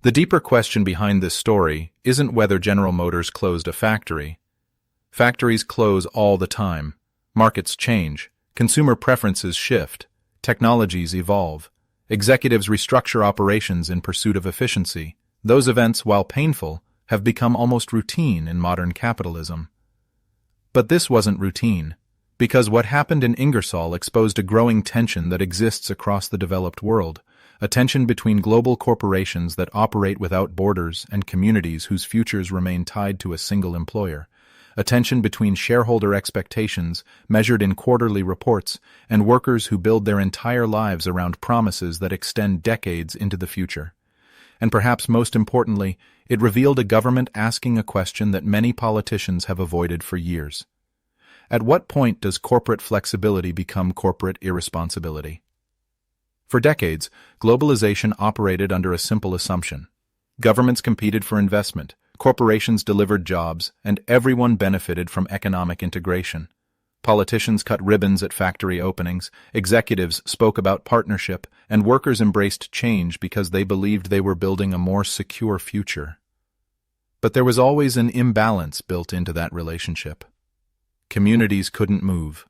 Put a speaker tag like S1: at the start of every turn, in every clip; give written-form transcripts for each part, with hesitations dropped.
S1: The deeper question behind this story isn't whether General Motors closed a factory. Factories close all the time. Markets change. Consumer preferences shift. Technologies evolve. Executives restructure operations in pursuit of efficiency. Those events, while painful, have become almost routine in modern capitalism. But this wasn't routine, because what happened in Ingersoll exposed a growing tension that exists across the developed world, a tension between global corporations that operate without borders and communities whose futures remain tied to a single employer, a tension between shareholder expectations measured in quarterly reports and workers who build their entire lives around promises that extend decades into the future. And perhaps most importantly, it revealed a government asking a question that many politicians have avoided for years. At what point does corporate flexibility become corporate irresponsibility? For decades, globalization operated under a simple assumption. Governments competed for investment, corporations delivered jobs, and everyone benefited from economic integration. Politicians cut ribbons at factory openings, executives spoke about partnership, and workers embraced change because they believed they were building a more secure future. But there was always an imbalance built into that relationship. Communities couldn't move.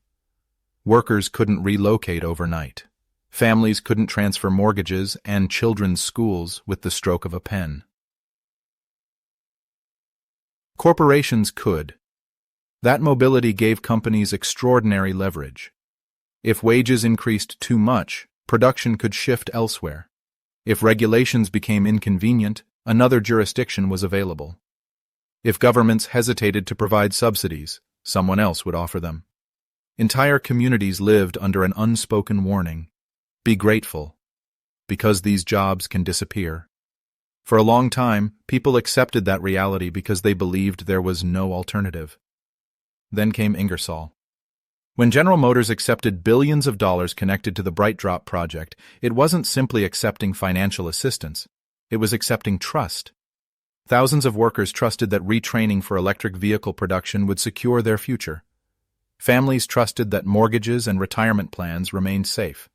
S1: Workers couldn't relocate overnight. Families couldn't transfer mortgages and children's schools with the stroke of a pen. Corporations could. That mobility gave companies extraordinary leverage. If wages increased too much, production could shift elsewhere. If regulations became inconvenient, another jurisdiction was available. If governments hesitated to provide subsidies, someone else would offer them. Entire communities lived under an unspoken warning. Be grateful, because these jobs can disappear. For a long time, people accepted that reality because they believed there was no alternative. Then came Ingersoll. When General Motors accepted billions of dollars connected to the BrightDrop project, it wasn't simply accepting financial assistance. It was accepting trust. Thousands of workers trusted that retraining for electric vehicle production would secure their future. Families trusted that mortgages and retirement plans remained safe.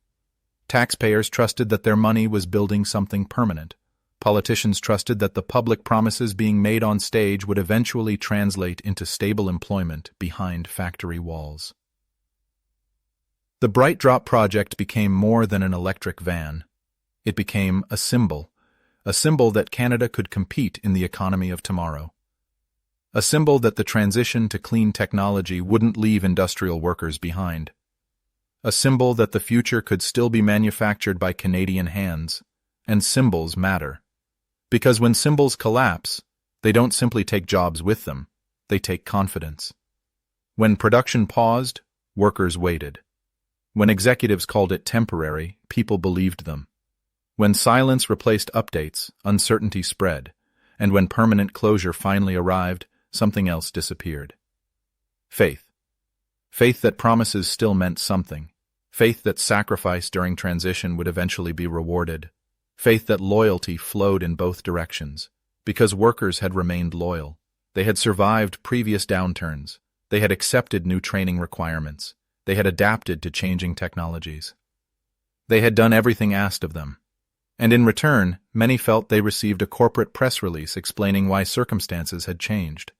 S1: Taxpayers trusted that their money was building something permanent. Politicians trusted that the public promises being made on stage would eventually translate into stable employment behind factory walls. The BrightDrop project became more than an electric van. It became a symbol that Canada could compete in the economy of tomorrow. A symbol that the transition to clean technology wouldn't leave industrial workers behind. A symbol that the future could still be manufactured by Canadian hands. And symbols matter. Because when symbols collapse, they don't simply take jobs with them, they take confidence. When production paused, workers waited. When executives called it temporary, people believed them. When silence replaced updates, uncertainty spread. And when permanent closure finally arrived, something else disappeared. Faith. Faith that promises still meant something. Faith that sacrifice during transition would eventually be rewarded. Faith that loyalty flowed in both directions. Because workers had remained loyal. They had survived previous downturns. They had accepted new training requirements. They had adapted to changing technologies. They had done everything asked of them. And in return, many felt they received a corporate press release explaining why circumstances had changed.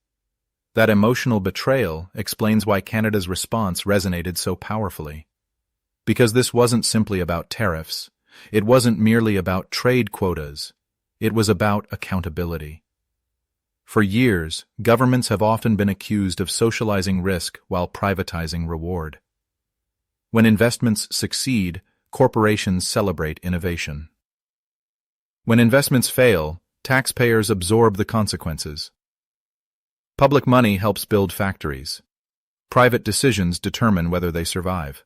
S1: That emotional betrayal explains why Canada's response resonated so powerfully. Because this wasn't simply about tariffs. It wasn't merely about trade quotas. It was about accountability. For years, governments have often been accused of socializing risk while privatizing reward. When investments succeed, corporations celebrate innovation. When investments fail, taxpayers absorb the consequences. Public money helps build factories. Private decisions determine whether they survive.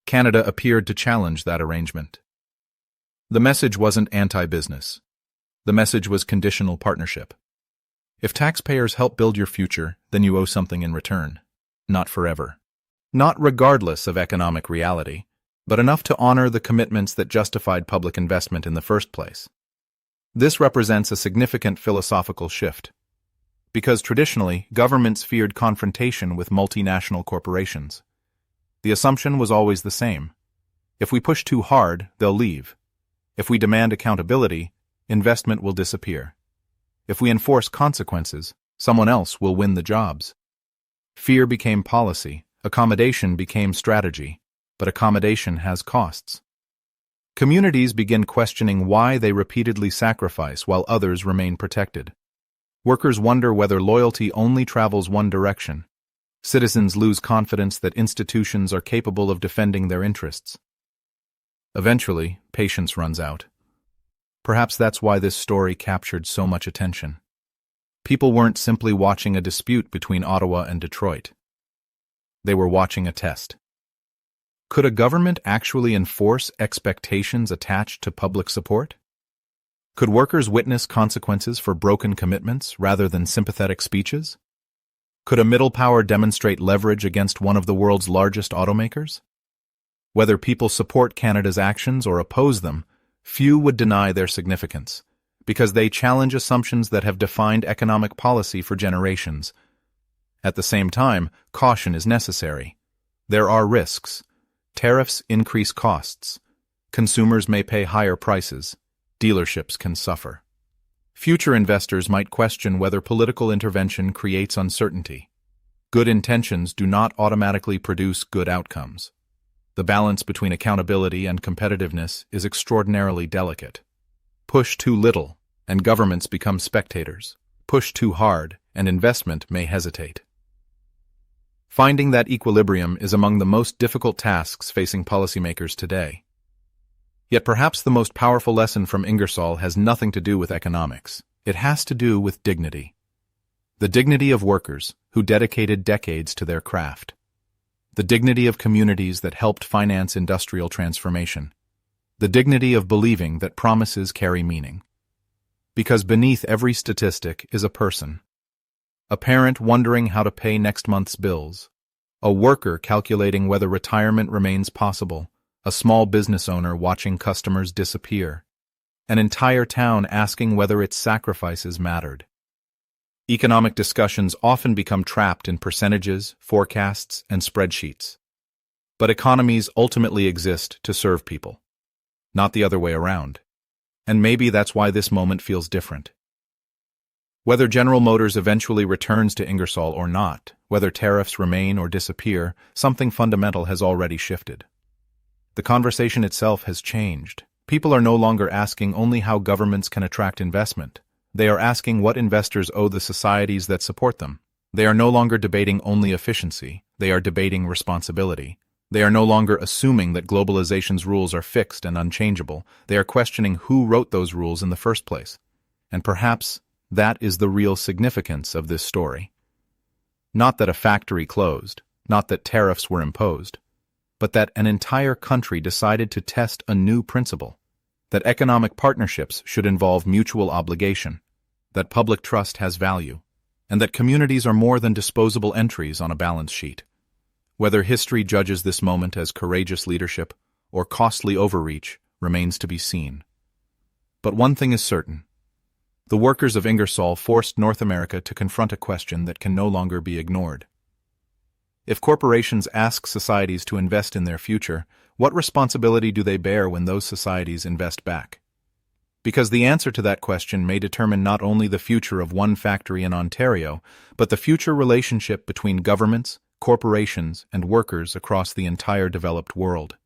S1: Canada appeared to challenge that arrangement. The message wasn't anti-business. The message was conditional partnership. If taxpayers help build your future, then you owe something in return. Not forever. Not regardless of economic reality, but enough to honor the commitments that justified public investment in the first place. This represents a significant philosophical shift. Because traditionally, governments feared confrontation with multinational corporations. The assumption was always the same. If we push too hard, they'll leave. If we demand accountability, investment will disappear. If we enforce consequences, someone else will win the jobs. Fear became policy, accommodation became strategy, but accommodation has costs. Communities begin questioning why they repeatedly sacrifice while others remain protected. Workers wonder whether loyalty only travels one direction. Citizens lose confidence that institutions are capable of defending their interests. Eventually, patience runs out. Perhaps that's why this story captured so much attention. People weren't simply watching a dispute between Ottawa and Detroit. They were watching a test. Could a government actually enforce expectations attached to public support? Could workers witness consequences for broken commitments rather than sympathetic speeches? Could a middle power demonstrate leverage against one of the world's largest automakers? Whether people support Canada's actions or oppose them, few would deny their significance, because they challenge assumptions that have defined economic policy for generations. At the same time, caution is necessary. There are risks. Tariffs increase costs. Consumers may pay higher prices. Dealerships can suffer. Future investors might question whether political intervention creates uncertainty. Good intentions do not automatically produce good outcomes. The balance between accountability and competitiveness is extraordinarily delicate. Push too little, and governments become spectators. Push too hard, and investment may hesitate. Finding that equilibrium is among the most difficult tasks facing policymakers today. Yet perhaps the most powerful lesson from Ingersoll has nothing to do with economics. It has to do with dignity. The dignity of workers who dedicated decades to their craft. The dignity of communities that helped finance industrial transformation. The dignity of believing that promises carry meaning. Because beneath every statistic is a person. A parent wondering how to pay next month's bills. A worker calculating whether retirement remains possible. A small business owner watching customers disappear. An entire town asking whether its sacrifices mattered. Economic discussions often become trapped in percentages, forecasts, and spreadsheets. But economies ultimately exist to serve people, not the other way around. And maybe that's why this moment feels different. Whether General Motors eventually returns to Ingersoll or not, whether tariffs remain or disappear, something fundamental has already shifted. The conversation itself has changed. People are no longer asking only how governments can attract investment. They are asking what investors owe the societies that support them. They are no longer debating only efficiency. They are debating responsibility. They are no longer assuming that globalization's rules are fixed and unchangeable. They are questioning who wrote those rules in the first place. And perhaps that is the real significance of this story. Not that a factory closed, not that tariffs were imposed, but that an entire country decided to test a new principle. That economic partnerships should involve mutual obligation, that public trust has value, and that communities are more than disposable entries on a balance sheet. Whether history judges this moment as courageous leadership or costly overreach remains to be seen. But one thing is certain. The workers of Ingersoll forced North America to confront a question that can no longer be ignored. If corporations ask societies to invest in their future, what responsibility do they bear when those societies invest back? Because the answer to that question may determine not only the future of one factory in Ontario, but the future relationship between governments, corporations, and workers across the entire developed world.